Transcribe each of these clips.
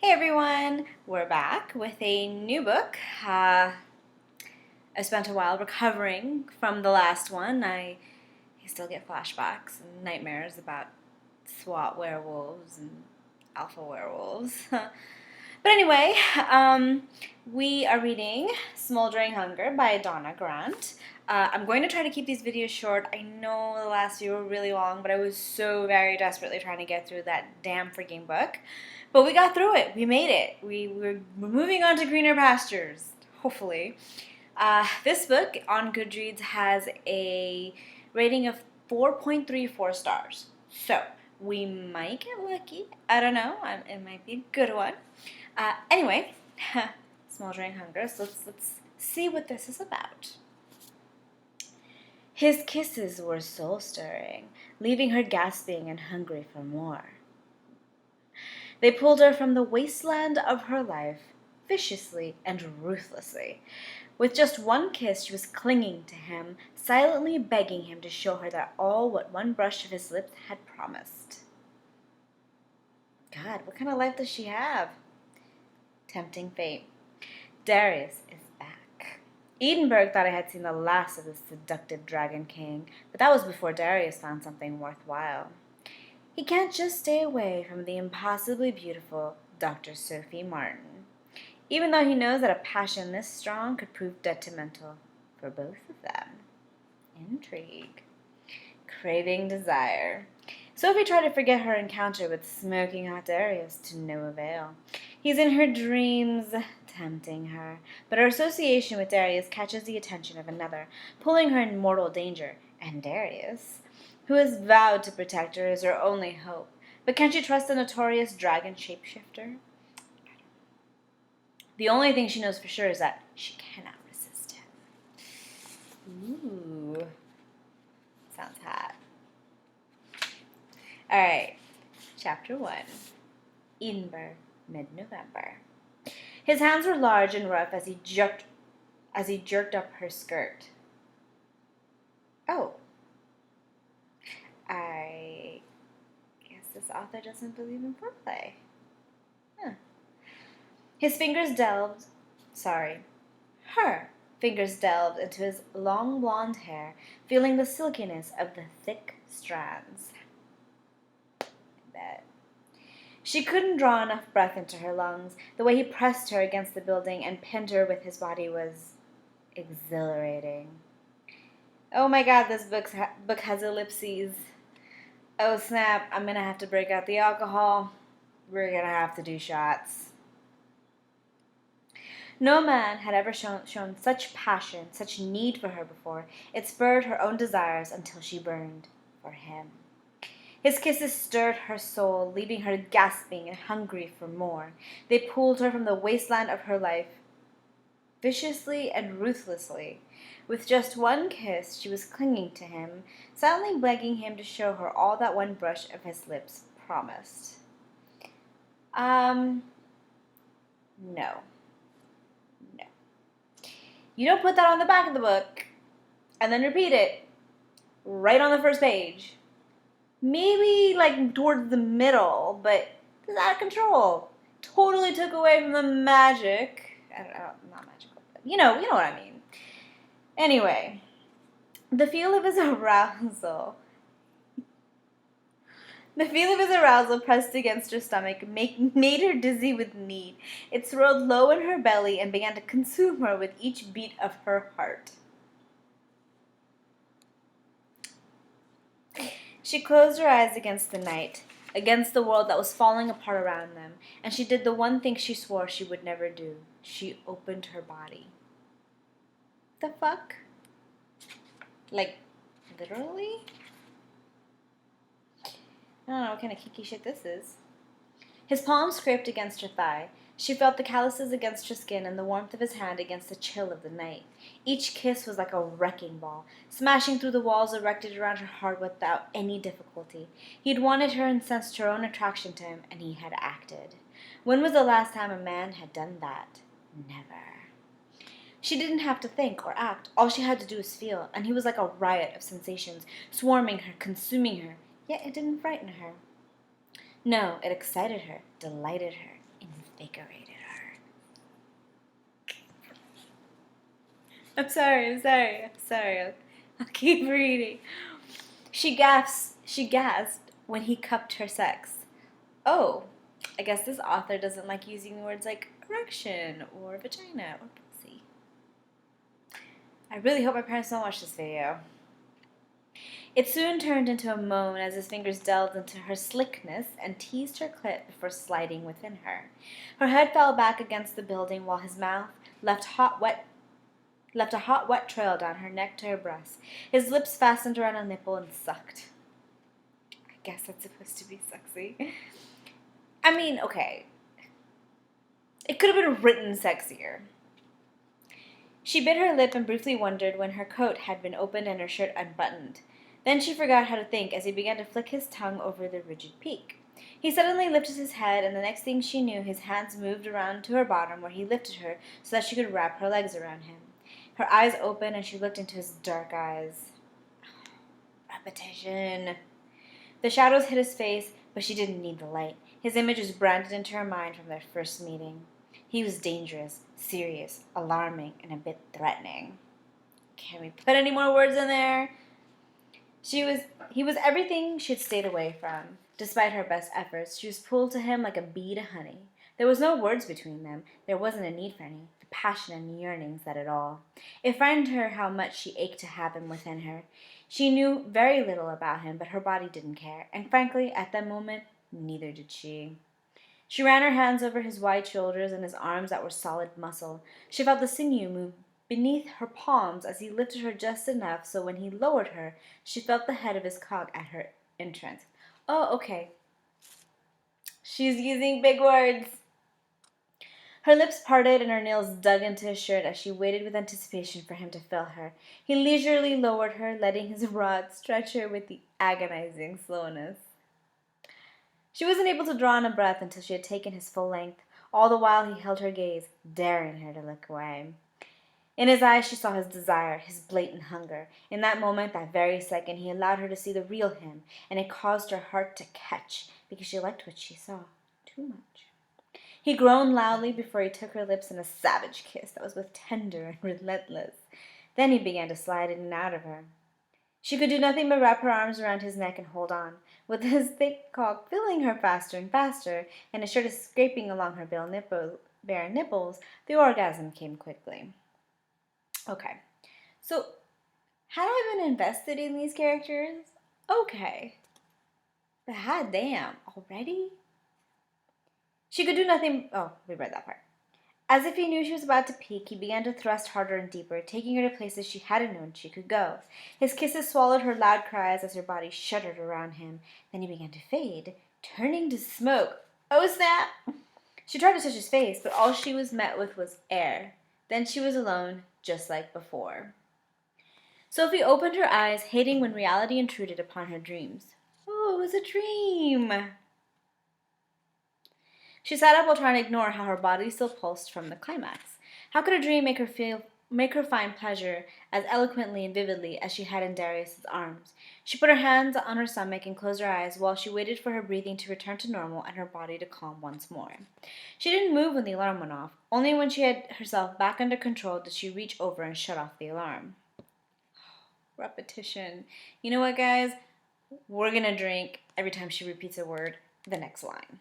Hey everyone, we're back with a new book. I spent a while recovering from the last one. I still get flashbacks and nightmares about SWAT werewolves and alpha werewolves. But anyway, we are reading Smoldering Hunger by Donna Grant. I'm going to try to keep these videos short. I know the last few were really long, but I was so very desperately trying to get through that damn freaking book. But we got through it. We made it. We're moving on to greener pastures, hopefully. This book on Goodreads has a rating of 4.34 stars. So, we might get lucky. I don't know. It might be a good one. Anyway, Smoldering Hunger. So let's see what this is about. His kisses were soul-stirring, leaving her gasping and hungry for more. They pulled her from the wasteland of her life, viciously and ruthlessly. With just one kiss, she was clinging to him, silently begging him to show her that all what one brush of his lips had promised. God, what kind of life does she have? Tempting fate. Darius is back. Edinburgh thought I had seen the last of the seductive Dragon King, but that was before Darius found something worthwhile. He can't just stay away from the impossibly beautiful Dr. Sophie Martin, even though he knows that a passion this strong could prove detrimental for both of them. Intrigue. Craving desire. Sophie tried to forget her encounter with smoking hot Darius to no avail. He's in her dreams, tempting her, but her association with Darius catches the attention of another, pulling her in mortal danger, and Darius, who has vowed to protect her, is her only hope. But can she trust the notorious dragon shapeshifter? The only thing she knows for sure is that she cannot resist him. Ooh. Sounds hot. Alright. Chapter 1. Edinburgh, mid-November. His hands were large and rough as he jerked up her skirt. Oh. I guess this author doesn't believe in foreplay. Huh. Her fingers delved into his long blonde hair, feeling the silkiness of the thick strands. I bet. She couldn't draw enough breath into her lungs. The way he pressed her against the building and pinned her with his body was exhilarating. Oh my God, this book has ellipses. Oh snap, I'm gonna have to break out the alcohol. We're gonna have to do shots. No man had ever shown such passion, such need for her before. It spurred her own desires until she burned for him. His kisses stirred her soul, leaving her gasping and hungry for more. They pulled her from the wasteland of her life, viciously and ruthlessly. With just one kiss, she was clinging to him, silently begging him to show her all that one brush of his lips promised. No. No. You don't put that on the back of the book and then repeat it right on the first page. Maybe like towards the middle, but it's out of control. Totally took away from the magic. I don't know, not magical, but you know what I mean. Anyway, the feel of his arousal pressed against her stomach made her dizzy with need. It swirled low in her belly and began to consume her with each beat of her heart. She closed her eyes against the night, against the world that was falling apart around them, and she did the one thing she swore she would never do. She opened her body. The fuck? Like, literally? I don't know what kind of kinky shit this is. His palm scraped against her thigh. She felt the calluses against her skin and the warmth of his hand against the chill of the night. Each kiss was like a wrecking ball, smashing through the walls erected around her heart without any difficulty. He'd wanted her and sensed her own attraction to him, and he had acted. When was the last time a man had done that? Never. She didn't have to think or act. All she had to do was feel, and he was like a riot of sensations, swarming her, consuming her. Yet it didn't frighten her. No, it excited her, delighted her, invigorated her. I'm sorry. I'll keep reading. She gasped when he cupped her sex. Oh, I guess this author doesn't like using words like erection or vagina or pussy. I really hope my parents don't watch this video. It soon turned into a moan as his fingers delved into her slickness and teased her clit before sliding within her. Her head fell back against the building while his mouth left a hot, wet trail down her neck to her breast. His lips fastened around a nipple and sucked. I guess that's supposed to be sexy. I mean, okay. It could have been written sexier. She bit her lip and briefly wondered when her coat had been opened and her shirt unbuttoned. Then she forgot how to think as he began to flick his tongue over the rigid peak. He suddenly lifted his head, and the next thing she knew, his hands moved around to her bottom where he lifted her so that she could wrap her legs around him. Her eyes opened, and she looked into his dark eyes. Repetition. The shadows hid his face, but she didn't need the light. His image was branded into her mind from their first meeting. He was dangerous, serious, alarming, and a bit threatening. Can we put any more words in there? He was everything she had stayed away from. Despite her best efforts, she was pulled to him like a bee to honey. There was no words between them. There wasn't a need for any. The passion and yearning said it all. It frightened her how much she ached to have him within her. She knew very little about him, but her body didn't care, and frankly, at that moment, neither did she. She ran her hands over his wide shoulders and his arms that were solid muscle. She felt the sinew move beneath her palms as he lifted her just enough so when he lowered her, she felt the head of his cock at her entrance. Oh, okay. She's using big words. Her lips parted and her nails dug into his shirt as she waited with anticipation for him to fill her. He leisurely lowered her, letting his rod stretch her with the agonizing slowness. She wasn't able to draw in a breath until she had taken his full length. All the while he held her gaze, daring her to look away. In his eyes she saw his desire, his blatant hunger. In that moment, that very second, he allowed her to see the real him, and it caused her heart to catch because she liked what she saw too much. He groaned loudly before he took her lips in a savage kiss that was both tender and relentless. Then he began to slide in and out of her. She could do nothing but wrap her arms around his neck and hold on. With his thick cock filling her faster and faster, and his shirt scraping along her bare nipples, the orgasm came quickly. Okay, so had I been invested in these characters? Okay. But hot damn, already? She could do nothing. Oh, we read that part. As if he knew she was about to peak, he began to thrust harder and deeper, taking her to places she hadn't known she could go. His kisses swallowed her loud cries as her body shuddered around him. Then he began to fade, turning to smoke. Oh, snap! She tried to touch his face, but all she was met with was air. Then she was alone, just like before. Sophie opened her eyes, hating when reality intruded upon her dreams. Oh, it was a dream! She sat up while trying to ignore how her body still pulsed from the climax. How could a dream make her find pleasure as eloquently and vividly as she had in Darius's arms? She put her hands on her stomach and closed her eyes while she waited for her breathing to return to normal and her body to calm once more. She didn't move when the alarm went off. Only when she had herself back under control did she reach over and shut off the alarm. Repetition. You know what, guys? We're gonna drink every time she repeats a word, the next line.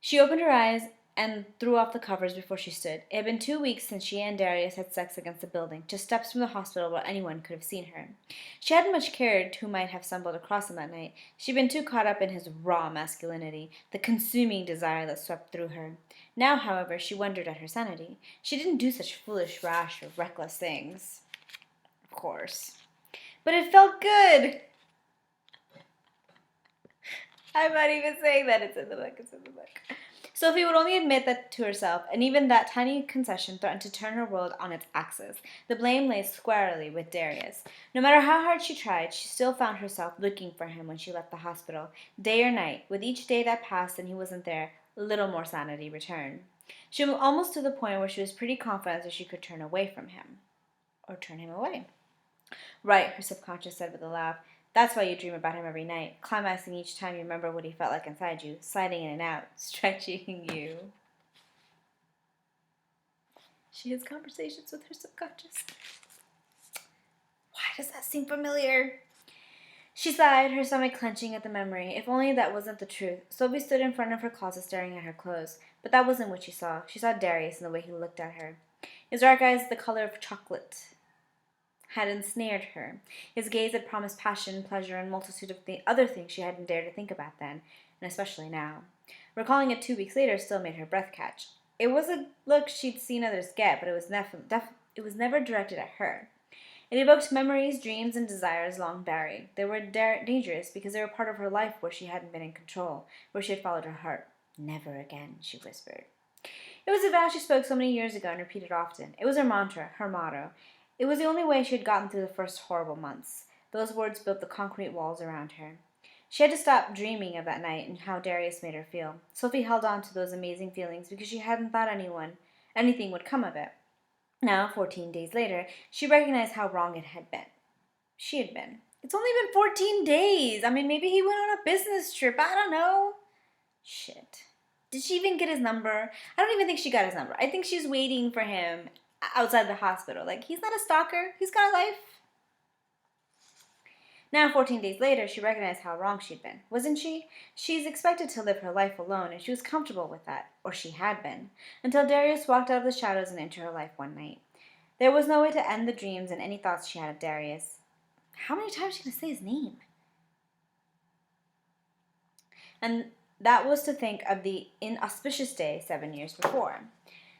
She opened her eyes and threw off the covers before she stood. It had been 2 weeks since she and Darius had sex against the building, just steps from the hospital where anyone could have seen her. She hadn't much cared who might have stumbled across him that night. She'd been too caught up in his raw masculinity, the consuming desire that swept through her. Now, however, she wondered at her sanity. She didn't do such foolish, rash, or reckless things. Of course. But it felt good! I'm not even saying that. It's in the book. Sophie would only admit that to herself, and even that tiny concession threatened to turn her world on its axis. The blame lay squarely with Darius. No matter how hard she tried, she still found herself looking for him when she left the hospital. Day or night, with each day that passed and he wasn't there, a little more sanity returned. She was almost to the point where she was pretty confident that she could turn away from him. Or turn him away. Right, her subconscious said with a laugh. That's why you dream about him every night, climaxing each time you remember what he felt like inside you, sliding in and out, stretching you. She has conversations with her subconscious. Why does that seem familiar? She sighed, her stomach clenching at the memory. If only that wasn't the truth. Sophie stood in front of her closet staring at her clothes. But that wasn't what she saw. She saw Darius in the way he looked at her. His dark eyes, the color of chocolate, had ensnared her. His gaze had promised passion, pleasure, and multitude of other things she hadn't dared to think about then, and especially now. Recalling it 2 weeks later still made her breath catch. It was a look she'd seen others get, but it was never directed at her. It evoked memories, dreams, and desires long buried. They were dangerous because they were part of her life where she hadn't been in control, where she had followed her heart. Never again, she whispered. It was a vow she spoke so many years ago and repeated often. It was her mantra, her motto. It was the only way she had gotten through the first horrible months. Those words built the concrete walls around her. She had to stop dreaming of that night and how Darius made her feel. Sophie held on to those amazing feelings because she hadn't thought anything would come of it. Now, 14 days later, she recognized how wrong it had been. She had been. It's only been 14 days. I mean, maybe he went on a business trip. I don't know. Shit. Did she even get his number? I don't even think she got his number. I think she's waiting for him outside the hospital. Like, he's not a stalker. He's got a life. Now, 14 days later, she recognized how wrong she'd been. Wasn't she? She's expected to live her life alone, and she was comfortable with that. Or she had been. Until Darius walked out of the shadows and into her life one night. There was no way to end the dreams and any thoughts she had of Darius. How many times is she going to say his name? And that was to think of the inauspicious day 7 years before.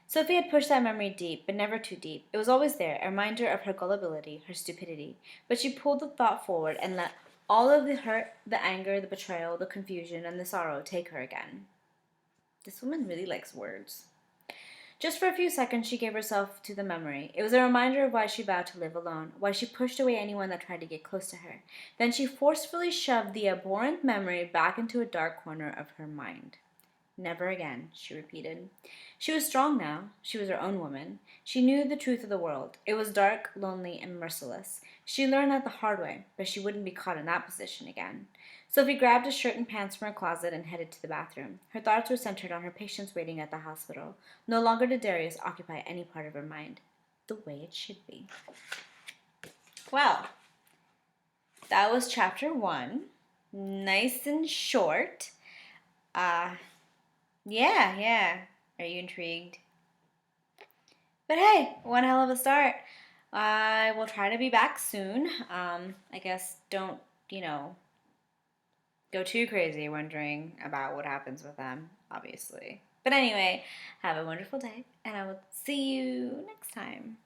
Sophie had pushed that memory deep, but never too deep. It was always there, a reminder of her gullibility, her stupidity. But she pulled the thought forward and let all of the hurt, the anger, the betrayal, the confusion, and the sorrow take her again. This woman really likes words. Just for a few seconds, she gave herself to the memory. It was a reminder of why she vowed to live alone, why she pushed away anyone that tried to get close to her. Then she forcefully shoved the abhorrent memory back into a dark corner of her mind. Never again, she repeated. She was strong now. She was her own woman. She knew the truth of the world. It was dark, lonely, and merciless. She learned that the hard way, but she wouldn't be caught in that position again. Sophie grabbed a shirt and pants from her closet and headed to the bathroom. Her thoughts were centered on her patients waiting at the hospital. No longer did Darius occupy any part of her mind. The way it should be. Well, that was chapter 1. Nice and short. Yeah. Are you intrigued? But hey, one hell of a start. I will try to be back soon. I guess don't, go too crazy wondering about what happens with them, obviously. But anyway, have a wonderful day, and I will see you next time.